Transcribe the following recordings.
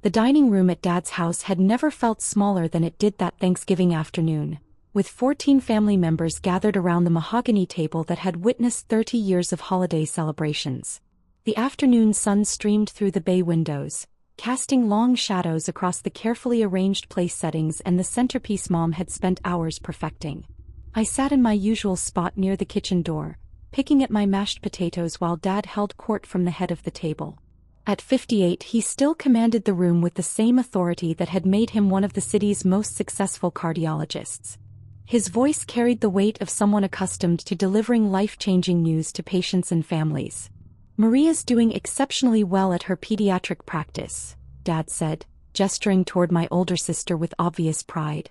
The dining room at Dad's house had never felt smaller than it did that Thanksgiving afternoon, with 14 family members gathered around the mahogany table that had witnessed 30 years of holiday celebrations. The afternoon sun streamed through the bay windows, casting long shadows across the carefully arranged place settings and the centerpiece Mom had spent hours perfecting. I sat in my usual spot near the kitchen door, picking at my mashed potatoes while Dad held court from the head of the table. At 58, he still commanded the room with the same authority that had made him one of the city's most successful cardiologists. His voice carried the weight of someone accustomed to delivering life-changing news to patients and families. "Maria's doing exceptionally well at her pediatric practice," Dad said, gesturing toward my older sister with obvious pride.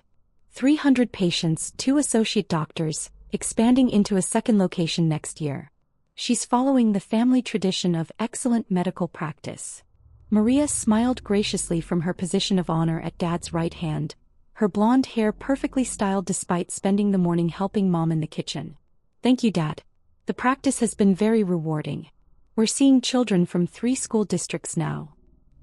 300 patients, 2 associate doctors, expanding into a second location next year. She's following the family tradition of excellent medical practice. Maria smiled graciously from her position of honor at Dad's right hand, her blonde hair perfectly styled despite spending the morning helping Mom in the kitchen. "Thank you, Dad. The practice has been very rewarding. We're seeing children from 3 school districts now.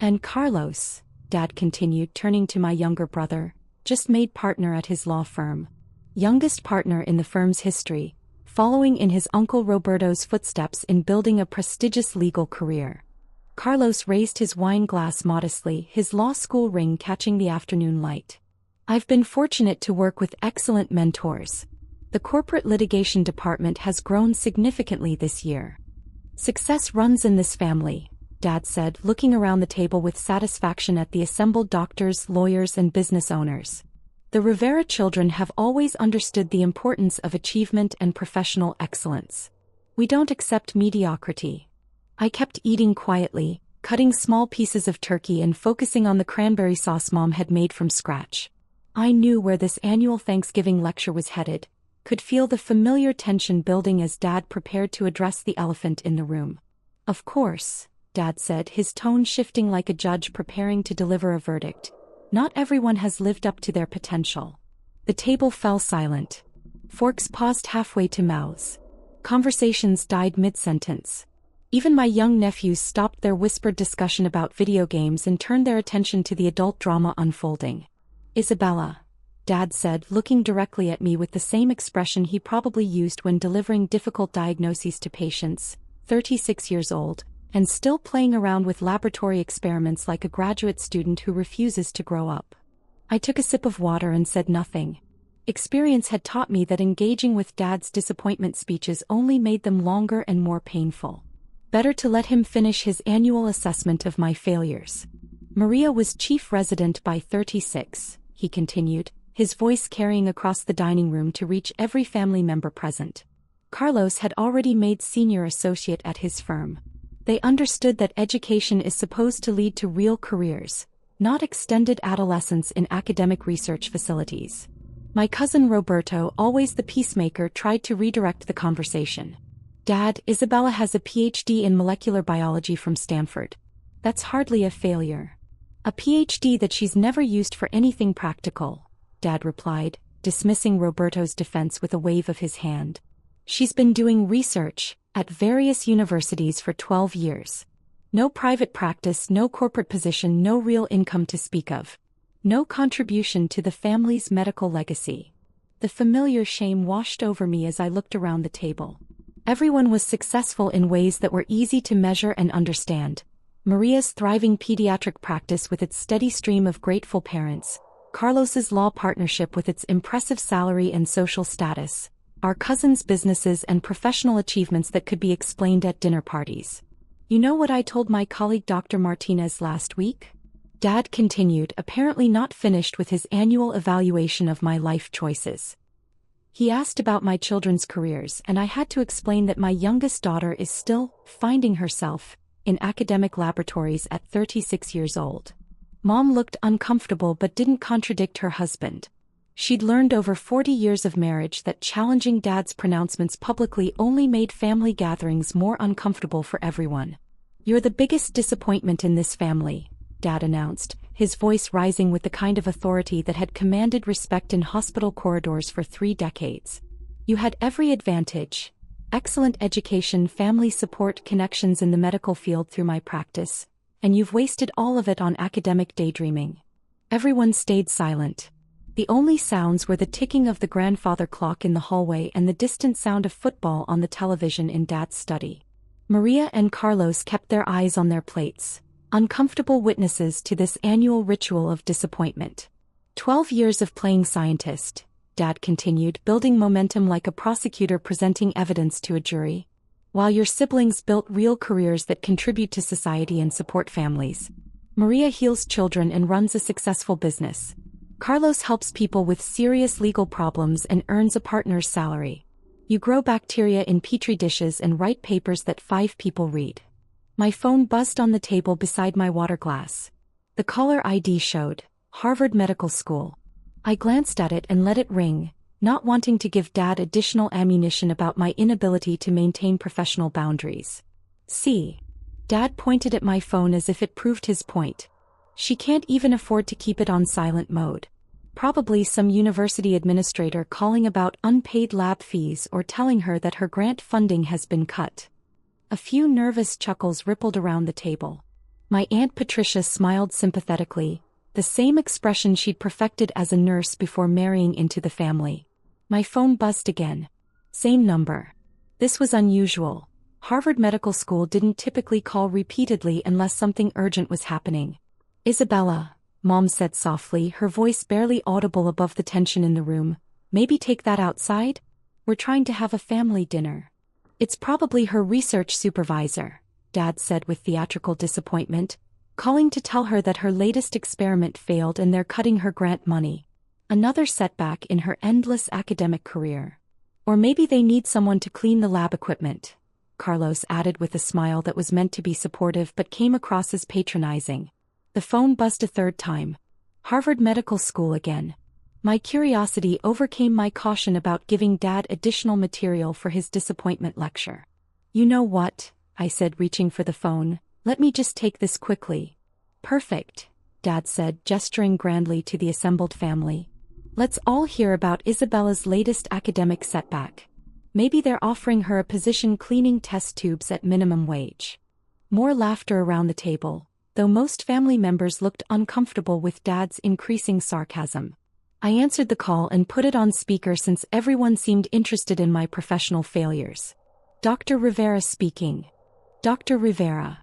And Carlos," Dad continued, turning to my younger brother, "just made partner at his law firm. Youngest partner in the firm's history, following in his uncle Roberto's footsteps in building a prestigious legal career." Carlos raised his wine glass modestly, his law school ring catching the afternoon light. "I've been fortunate to work with excellent mentors. The corporate litigation department has grown significantly this year. Success runs in this family," Dad said, looking around the table with satisfaction at the assembled doctors, lawyers, and business owners. "The Rivera children have always understood the importance of achievement and professional excellence. We don't accept mediocrity." I kept eating quietly, cutting small pieces of turkey and focusing on the cranberry sauce Mom had made from scratch. I knew where this annual Thanksgiving lecture was headed, could feel the familiar tension building as Dad prepared to address the elephant in the room. "Of course," Dad said, his tone shifting like a judge preparing to deliver a verdict. "Not everyone has lived up to their potential." The table fell silent. Forks paused halfway to mouths. Conversations died mid-sentence. Even my young nephews stopped their whispered discussion about video games and turned their attention to the adult drama unfolding. "Isabella," Dad said, looking directly at me with the same expression he probably used when delivering difficult diagnoses to patients, 36 years old, and still playing around with laboratory experiments like a graduate student who refuses to grow up. I took a sip of water and said nothing. Experience had taught me that engaging with Dad's disappointment speeches only made them longer and more painful. Better to let him finish his annual assessment of my failures. "Maria was chief resident by 36, he continued, his voice carrying across the dining room to reach every family member present. Carlos had already made senior associate at his firm. They understood that education is supposed to lead to real careers, not extended adolescence in academic research facilities." My cousin Roberto, always the peacemaker, tried to redirect the conversation. "Dad, Isabella has a PhD in molecular biology from Stanford. That's hardly a failure." "A PhD that she's never used for anything practical," Dad replied, dismissing Roberto's defense with a wave of his hand. "She's been doing research at various universities for 12 years. No private practice, no corporate position, no real income to speak of. No contribution to the family's medical legacy." The familiar shame washed over me as I looked around the table. Everyone was successful in ways that were easy to measure and understand. Maria's thriving pediatric practice with its steady stream of grateful parents, Carlos's law partnership with its impressive salary and social status, our cousins' businesses and professional achievements that could be explained at dinner parties. "You know what I told my colleague Dr. Martinez last week?" Dad continued, apparently not finished with his annual evaluation of my life choices. "He asked about my children's careers, and I had to explain that my youngest daughter is still finding herself in academic laboratories at 36 years old." Mom looked uncomfortable but didn't contradict her husband. She'd learned over 40 years of marriage that challenging Dad's pronouncements publicly only made family gatherings more uncomfortable for everyone. "You're the biggest disappointment in this family," Dad announced, his voice rising with the kind of authority that had commanded respect in hospital corridors for 3 decades. "You had every advantage. Excellent education, family support, connections in the medical field through my practice, And you've wasted all of it on academic daydreaming. Everyone stayed silent. The only sounds were the ticking of the grandfather clock in the hallway and the distant sound of football on the television in Dad's study. Maria and Carlos kept their eyes on their plates, uncomfortable witnesses to this annual ritual of disappointment. 12 years of playing scientist, Dad continued, building momentum like a prosecutor presenting evidence to a jury. While your siblings built real careers that contribute to society and support families. Maria heals children and runs a successful business. Carlos helps people with serious legal problems and earns a partner's salary. You grow bacteria in petri dishes and write papers that 5 people read. My phone buzzed on the table beside my water glass. The caller ID showed Harvard Medical School. I glanced at it and let it ring, not wanting to give Dad additional ammunition about my inability to maintain professional boundaries. See? Dad pointed at my phone as if it proved his point. She can't even afford to keep it on silent mode. Probably some university administrator calling about unpaid lab fees or telling her that her grant funding has been cut. A few nervous chuckles rippled around the table. My Aunt Patricia smiled sympathetically, the same expression she'd perfected as a nurse before marrying into the family. My phone buzzed again. Same number. This was unusual. Harvard Medical School didn't typically call repeatedly unless something urgent was happening. Isabella, Mom said softly, her voice barely audible above the tension in the room. Maybe take that outside? We're trying to have a family dinner. It's probably her research supervisor, Dad said with theatrical disappointment, calling to tell her that her latest experiment failed and they're cutting her grant money. Another setback in her endless academic career. Or maybe they need someone to clean the lab equipment, Carlos added with a smile that was meant to be supportive but came across as patronizing. The phone buzzed a third time. Harvard Medical School again. My curiosity overcame my caution about giving Dad additional material for his disappointment lecture. You know what? I said, reaching for the phone. Let me just take this quickly. Perfect, Dad said, gesturing grandly to the assembled family. Let's all hear about Isabella's latest academic setback. Maybe they're offering her a position cleaning test tubes at minimum wage. More laughter around the table, though most family members looked uncomfortable with Dad's increasing sarcasm. I answered the call and put it on speaker since everyone seemed interested in my professional failures. Dr. Rivera speaking. Dr. Rivera.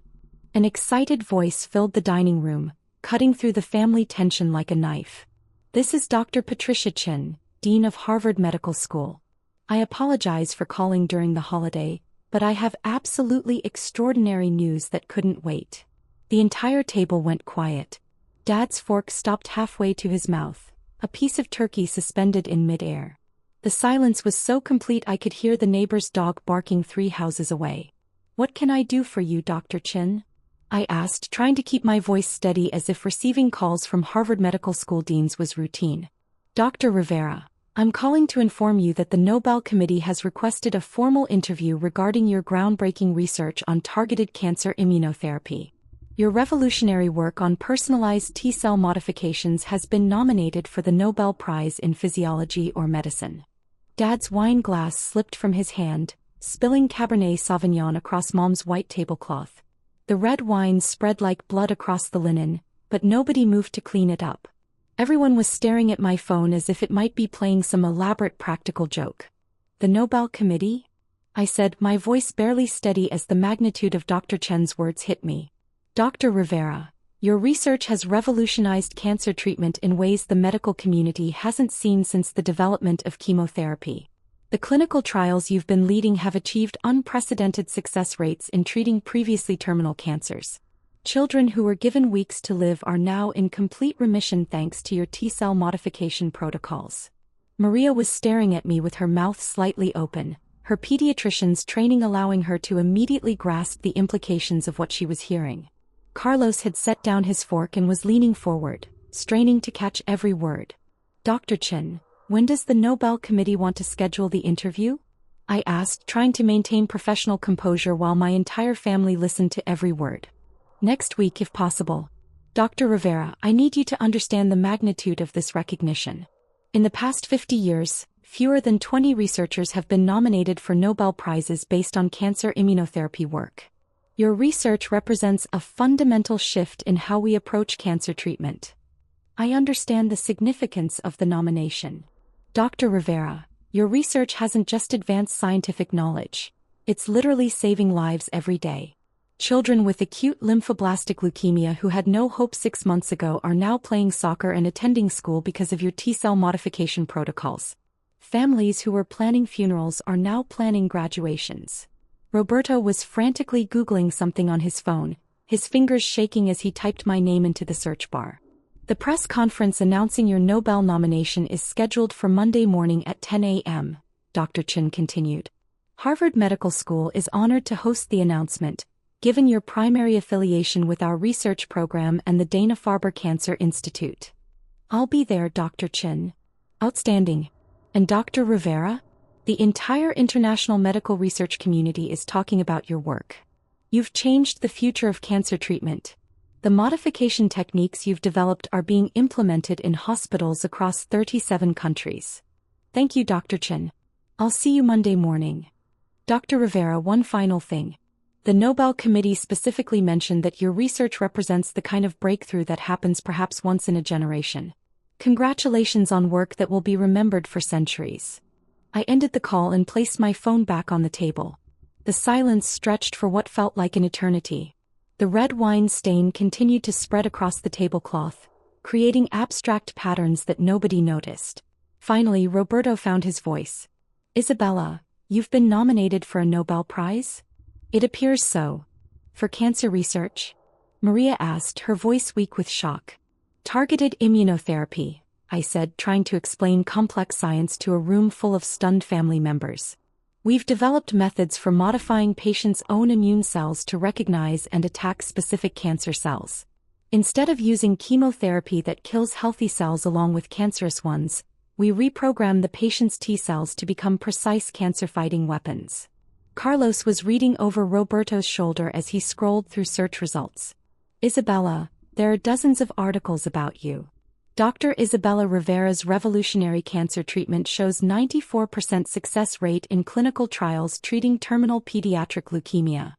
An excited voice filled the dining room, cutting through the family tension like a knife. This is Dr. Patricia Chin, Dean of Harvard Medical School. I apologize for calling during the holiday, but I have absolutely extraordinary news that couldn't wait. The entire table went quiet. Dad's fork stopped halfway to his mouth, a piece of turkey suspended in midair. The silence was so complete I could hear the neighbor's dog barking 3 houses away. What can I do for you, Dr. Chin? I asked, trying to keep my voice steady as if receiving calls from Harvard Medical School deans was routine. Dr. Rivera, I'm calling to inform you that the Nobel Committee has requested a formal interview regarding your groundbreaking research on targeted cancer immunotherapy. Your revolutionary work on personalized T-cell modifications has been nominated for the Nobel Prize in Physiology or Medicine. Dad's wine glass slipped from his hand, spilling Cabernet Sauvignon across Mom's white tablecloth. The red wine spread like blood across the linen, but nobody moved to clean it up. Everyone was staring at my phone as if it might be playing some elaborate practical joke. The Nobel Committee? I said, my voice barely steady as the magnitude of Dr. Chen's words hit me. Dr. Rivera, your research has revolutionized cancer treatment in ways the medical community hasn't seen since the development of chemotherapy. The clinical trials you've been leading have achieved unprecedented success rates in treating previously terminal cancers. Children who were given weeks to live are now in complete remission thanks to your T-cell modification protocols. Maria was staring at me with her mouth slightly open, her pediatrician's training allowing her to immediately grasp the implications of what she was hearing. Carlos had set down his fork and was leaning forward, straining to catch every word. Dr. Chin, when does the Nobel Committee want to schedule the interview? I asked, trying to maintain professional composure while my entire family listened to every word. Next week if possible. Dr. Rivera, I need you to understand the magnitude of this recognition. In the past 50 years, fewer than 20 researchers have been nominated for Nobel Prizes based on cancer immunotherapy work. Your research represents a fundamental shift in how we approach cancer treatment. I understand the significance of the nomination. Dr. Rivera, your research hasn't just advanced scientific knowledge. It's literally saving lives every day. Children with acute lymphoblastic leukemia who had no hope 6 months ago are now playing soccer and attending school because of your T-cell modification protocols. Families who were planning funerals are now planning graduations. Roberto was frantically Googling something on his phone, his fingers shaking as he typed my name into the search bar. The press conference announcing your Nobel nomination is scheduled for Monday morning at 10 a.m., Dr. Chen continued. Harvard Medical School is honored to host the announcement, given your primary affiliation with our research program and the Dana-Farber Cancer Institute. I'll be there, Dr. Chen. Outstanding. And Dr. Rivera? The entire international medical research community is talking about your work. You've changed the future of cancer treatment. The modification techniques you've developed are being implemented in hospitals across 37 countries. Thank you, Dr. Chen. I'll see you Monday morning. Dr. Rivera, one final thing. The Nobel Committee specifically mentioned that your research represents the kind of breakthrough that happens perhaps once in a generation. Congratulations on work that will be remembered for centuries. I ended the call and placed my phone back on the table. The silence stretched for what felt like an eternity. The red wine stain continued to spread across the tablecloth, creating abstract patterns that nobody noticed. Finally, Roberto found his voice. Isabella, you've been nominated for a Nobel Prize? It appears so. For cancer research? Maria asked, her voice weak with shock. Targeted immunotherapy, I said, trying to explain complex science to a room full of stunned family members. We've developed methods for modifying patients' own immune cells to recognize and attack specific cancer cells. Instead of using chemotherapy that kills healthy cells along with cancerous ones, we reprogram the patient's T cells to become precise cancer-fighting weapons. Carlos was reading over Roberto's shoulder as he scrolled through search results. Isabella, there are dozens of articles about you. Dr. Isabella Rivera's revolutionary cancer treatment shows 94% success rate in clinical trials treating terminal pediatric leukemia.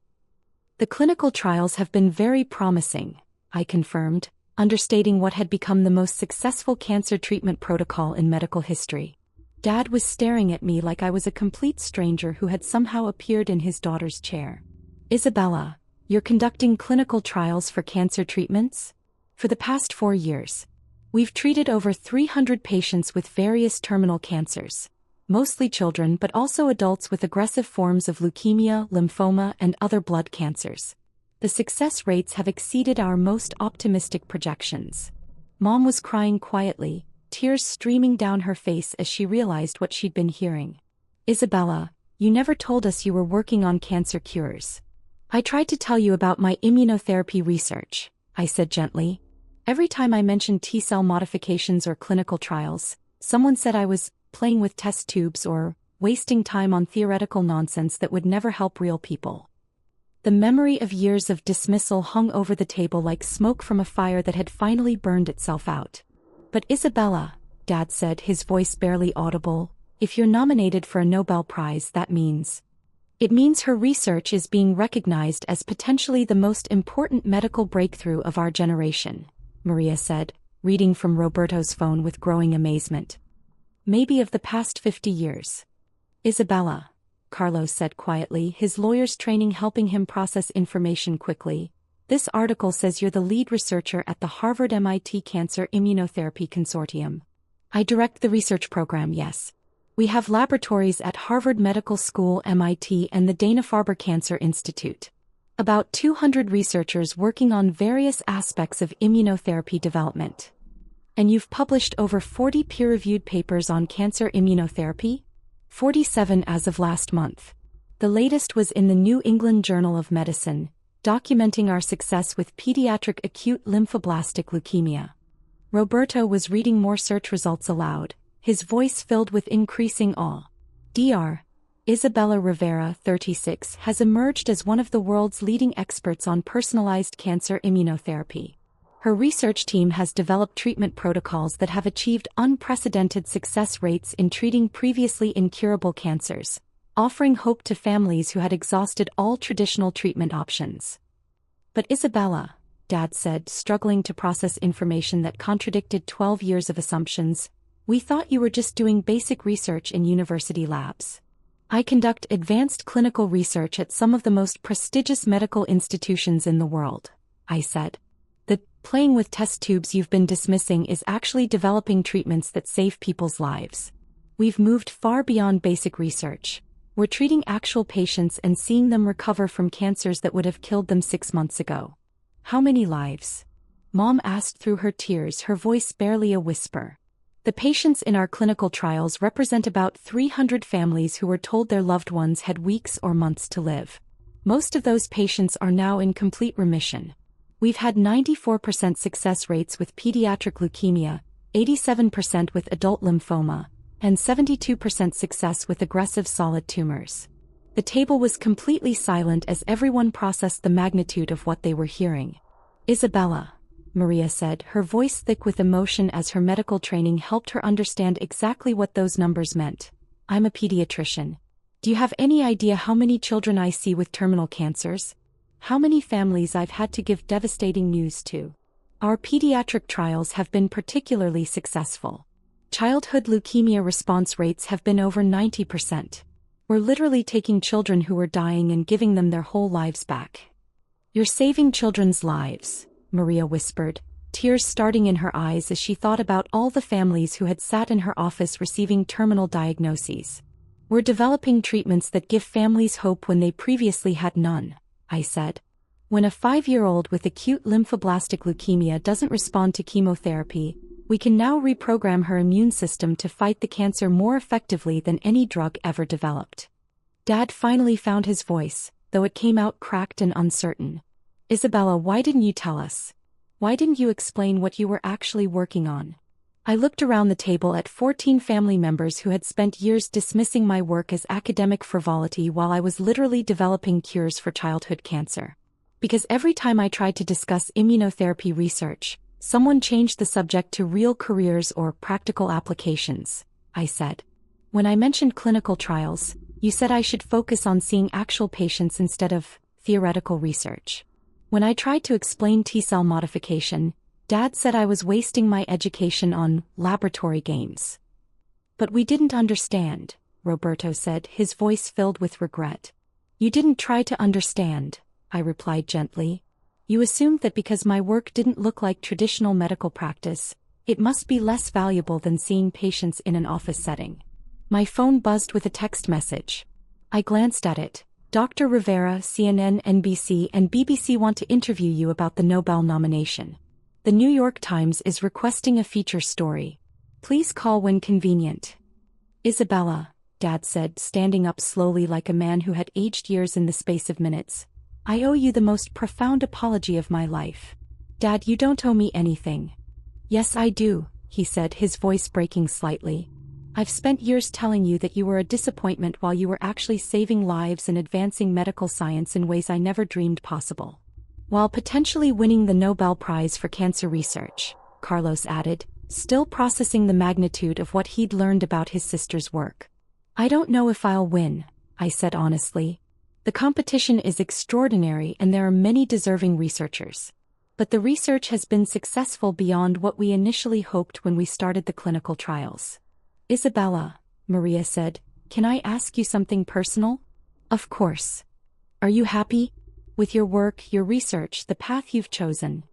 The clinical trials have been very promising, I confirmed, understating what had become the most successful cancer treatment protocol in medical history. Dad was staring at me like I was a complete stranger who had somehow appeared in his daughter's chair. Isabella, you're conducting clinical trials for cancer treatments? For the past 4 years. We've treated over 300 patients with various terminal cancers, mostly children but also adults with aggressive forms of leukemia, lymphoma, and other blood cancers. The success rates have exceeded our most optimistic projections. Mom was crying quietly, tears streaming down her face as she realized what she'd been hearing. Isabella, you never told us you were working on cancer cures. I tried to tell you about my immunotherapy research, I said gently. Every time I mentioned T-cell modifications or clinical trials, someone said I was playing with test tubes or wasting time on theoretical nonsense that would never help real people. The memory of years of dismissal hung over the table like smoke from a fire that had finally burned itself out. But Isabella, Dad said, his voice barely audible, if you're nominated for a Nobel Prize, that means... It means her research is being recognized as potentially the most important medical breakthrough of our generation, Maria said, reading from Roberto's phone with growing amazement. Maybe of the past 50 years. Isabella, Carlos said quietly, his lawyer's training helping him process information quickly. This article says you're the lead researcher at the Harvard-MIT Cancer Immunotherapy Consortium. I direct the research program, yes. We have laboratories at Harvard Medical School, MIT, and the Dana-Farber Cancer Institute. About 200 researchers working on various aspects of immunotherapy development. And you've published over 40 peer-reviewed papers on cancer immunotherapy? 47 as of last month. The latest was in the New England Journal of Medicine, documenting our success with pediatric acute lymphoblastic leukemia. Roberto was reading more search results aloud, his voice filled with increasing awe. Dr. Isabella Rivera, 36, has emerged as one of the world's leading experts on personalized cancer immunotherapy. Her research team has developed treatment protocols that have achieved unprecedented success rates in treating previously incurable cancers, offering hope to families who had exhausted all traditional treatment options. But Isabella, Dad said, struggling to process information that contradicted 12 years of assumptions, we thought you were just doing basic research in university labs. I conduct advanced clinical research at some of the most prestigious medical institutions in the world, I said. The playing with test tubes you've been dismissing is actually developing treatments that save people's lives. We've moved far beyond basic research. We're treating actual patients and seeing them recover from cancers that would have killed them 6 months ago. How many lives? Mom asked through her tears, her voice barely a whisper. The patients in our clinical trials represent about 300 families who were told their loved ones had weeks or months to live. Most of those patients are now in complete remission. We've had 94% success rates with pediatric leukemia, 87% with adult lymphoma, and 72% success with aggressive solid tumors. The table was completely silent as everyone processed the magnitude of what they were hearing. Isabella, Maria said, her voice thick with emotion as her medical training helped her understand exactly what those numbers meant. I'm a pediatrician. Do you have any idea how many children I see with terminal cancers? How many families I've had to give devastating news to? Our pediatric trials have been particularly successful. Childhood leukemia response rates have been over 90%. We're literally taking children who are dying and giving them their whole lives back. You're saving children's lives, Maria whispered, tears starting in her eyes as she thought about all the families who had sat in her office receiving terminal diagnoses. We're developing treatments that give families hope when they previously had none, I said. When a 5-year-old with acute lymphoblastic leukemia doesn't respond to chemotherapy, we can now reprogram her immune system to fight the cancer more effectively than any drug ever developed. Dad finally found his voice, though it came out cracked and uncertain. Isabella, why didn't you tell us? Why didn't you explain what you were actually working on? I looked around the table at 14 family members who had spent years dismissing my work as academic frivolity while I was literally developing cures for childhood cancer. Because every time I tried to discuss immunotherapy research, someone changed the subject to real careers or practical applications, I said. When I mentioned clinical trials, you said I should focus on seeing actual patients instead of theoretical research. When I tried to explain T-cell modification, Dad said I was wasting my education on laboratory games. But we didn't understand, Roberto said, his voice filled with regret. You didn't try to understand, I replied gently. You assumed that because my work didn't look like traditional medical practice, it must be less valuable than seeing patients in an office setting. My phone buzzed with a text message. I glanced at it. Dr. Rivera, CNN, NBC, and BBC want to interview you about the Nobel nomination. The New York Times is requesting a feature story. Please call when convenient. Isabella, Dad said, standing up slowly like a man who had aged years in the space of minutes. I owe you the most profound apology of my life. Dad, you don't owe me anything. Yes, I do, he said, his voice breaking slightly. I've spent years telling you that you were a disappointment while you were actually saving lives and advancing medical science in ways I never dreamed possible. While potentially winning the Nobel Prize for Cancer Research, Carlos added, still processing the magnitude of what he'd learned about his sister's work. I don't know if I'll win, I said honestly. The competition is extraordinary and there are many deserving researchers. But the research has been successful beyond what we initially hoped when we started the clinical trials. Isabella, Maria said, can I ask you something personal? Of course. Are you happy? With your work, your research, the path you've chosen?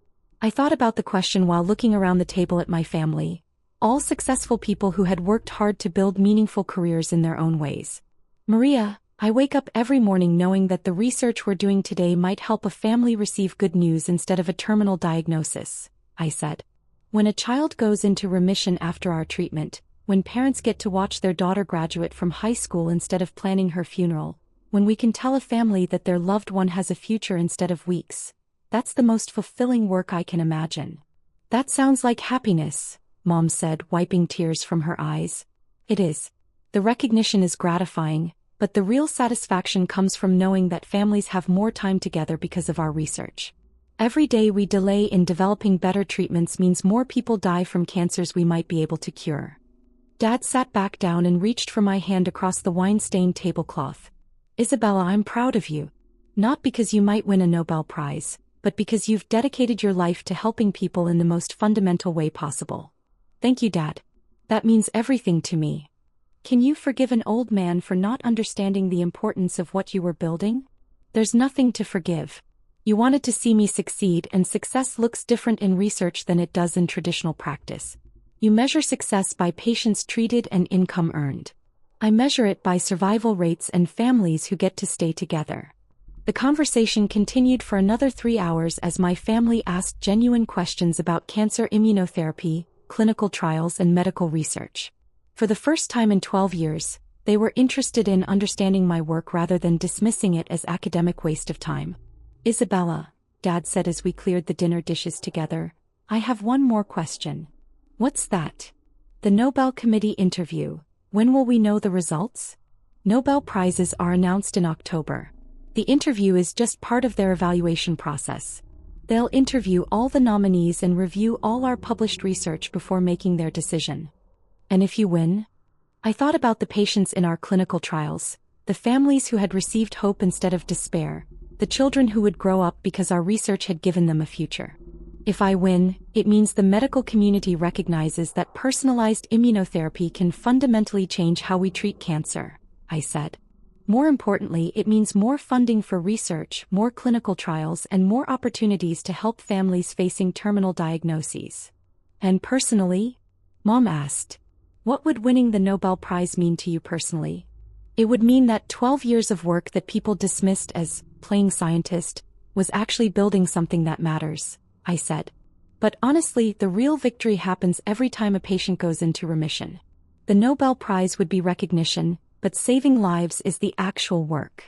I thought about the question while looking around the table at my family, all successful people who had worked hard to build meaningful careers in their own ways. Maria, I wake up every morning knowing that the research we're doing today might help a family receive good news instead of a terminal diagnosis, I said. When a child goes into remission after our treatment, when parents get to watch their daughter graduate from high school instead of planning her funeral, when we can tell a family that their loved one has a future instead of weeks, that's the most fulfilling work I can imagine. That sounds like happiness, Mom said, wiping tears from her eyes. It is. The recognition is gratifying, but the real satisfaction comes from knowing that families have more time together because of our research. Every day we delay in developing better treatments means more people die from cancers we might be able to cure. Dad sat back down and reached for my hand across the wine-stained tablecloth. Isabella, I'm proud of you. Not because you might win a Nobel Prize, but because you've dedicated your life to helping people in the most fundamental way possible. Thank you, Dad. That means everything to me. Can you forgive an old man for not understanding the importance of what you were building? There's nothing to forgive. You wanted to see me succeed, and success looks different in research than it does in traditional practice. You measure success by patients treated and income earned. I measure it by survival rates and families who get to stay together. The conversation continued for another 3 hours as my family asked genuine questions about cancer immunotherapy, clinical trials, and medical research. For the first time in 12 years, they were interested in understanding my work rather than dismissing it as academic waste of time. Isabella, Dad said as we cleared the dinner dishes together, I have one more question. What's that? The Nobel Committee interview. When will we know the results? Nobel Prizes are announced in October. The interview is just part of their evaluation process. They'll interview all the nominees and review all our published research before making their decision. And if you win? I thought about the patients in our clinical trials, the families who had received hope instead of despair, the children who would grow up because our research had given them a future. If I win, it means the medical community recognizes that personalized immunotherapy can fundamentally change how we treat cancer, I said. More importantly, it means more funding for research, more clinical trials, and more opportunities to help families facing terminal diagnoses. And personally? Mom asked. What would winning the Nobel Prize mean to you personally? It would mean that 12 years of work that people dismissed as playing scientist was actually building something that matters, I said. But honestly, the real victory happens every time a patient goes into remission. The Nobel Prize would be recognition, but saving lives is the actual work.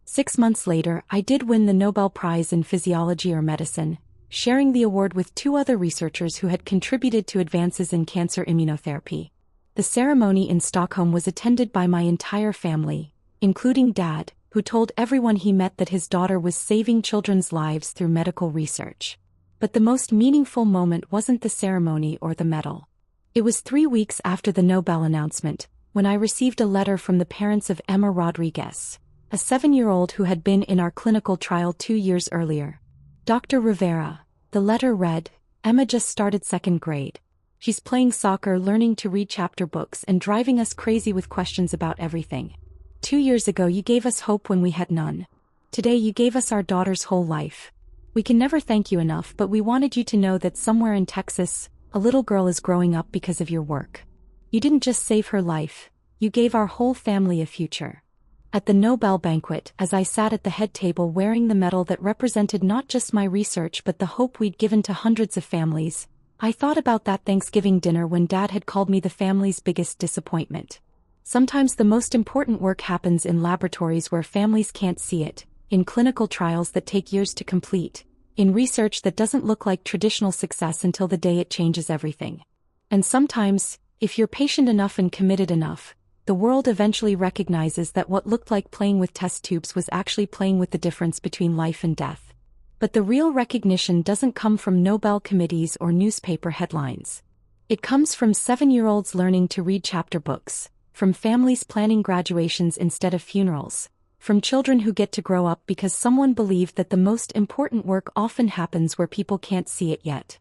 6 months later, I did win the Nobel Prize in Physiology or Medicine, sharing the award with 2 other researchers who had contributed to advances in cancer immunotherapy. The ceremony in Stockholm was attended by my entire family, including Dad, who told everyone he met that his daughter was saving children's lives through medical research. But the most meaningful moment wasn't the ceremony or the medal. It was 3 weeks after the Nobel announcement, when I received a letter from the parents of Emma Rodriguez, a 7-year-old who had been in our clinical trial 2 years earlier. Dr. Rivera, the letter read, Emma just started 2nd grade. She's playing soccer, learning to read chapter books, and driving us crazy with questions about everything. 2 years ago you gave us hope when we had none. Today you gave us our daughter's whole life. We can never thank you enough, but we wanted you to know that somewhere in Texas, a little girl is growing up because of your work. You didn't just save her life, you gave our whole family a future. At the Nobel banquet, as I sat at the head table wearing the medal that represented not just my research but the hope we'd given to hundreds of families, I thought about that Thanksgiving dinner when Dad had called me the family's biggest disappointment. Sometimes the most important work happens in laboratories where families can't see it, in clinical trials that take years to complete, in research that doesn't look like traditional success until the day it changes everything. And sometimes, if you're patient enough and committed enough, the world eventually recognizes that what looked like playing with test tubes was actually playing with the difference between life and death. But the real recognition doesn't come from Nobel committees or newspaper headlines. It comes from 7-year-olds learning to read chapter books, from families planning graduations instead of funerals, from children who get to grow up because someone believed that the most important work often happens where people can't see it yet.